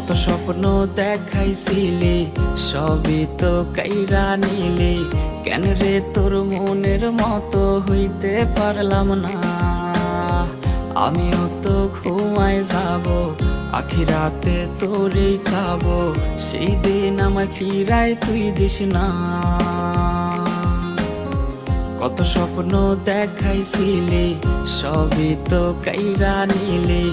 কত স্বপ্ন দেখাইছিলি সবই তো কাইরা নিলি, কেন রে তোর মনের মতো হইতে পারলাম না। আমিও তো ঘুমায় যাব, আখিরাতে তোরেই চাবো, সেই দিন আমায় ফিরাই তুই দিস না। কত স্বপ্ন দেখাইছিলি সবই তো কাইরা নিলি,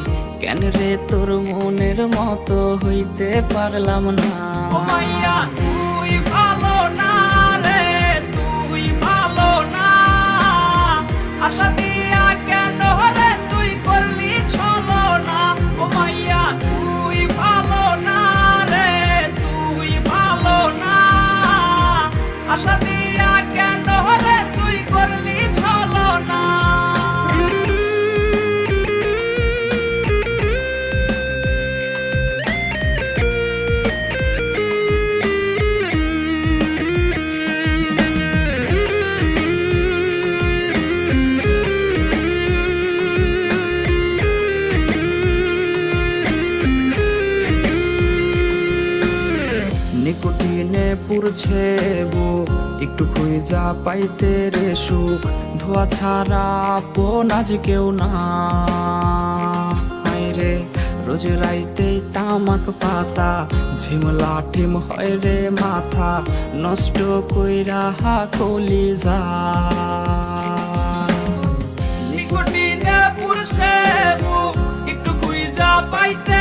কেন রে তোর মনের মতো হইতে পারলাম না। ও মাইয়া তুই ভালো না রে, তুই ভালো না, আশা দিয়া কেন রে তুই করলি ছলো না। ও মাইয়া তুই ভালো না রে, তুই ভালো না, আশা দিয়া কেন রে তুই করলি ছলো না। নিকোটিনে পুরছে বুক, একটু খুঁজা পাইতে রে সুখ, ধোয়া ছাড়া আপন আজ কেউ না। হায় রে রোজ রাইতেই তামাক পাতা, ঝিমলা ঠিম হয় রে মাথা, নষ্ট কইরা হা কলিজা। নিকোটিনে পুরছে বুক, একটু খুঁজা পাইতে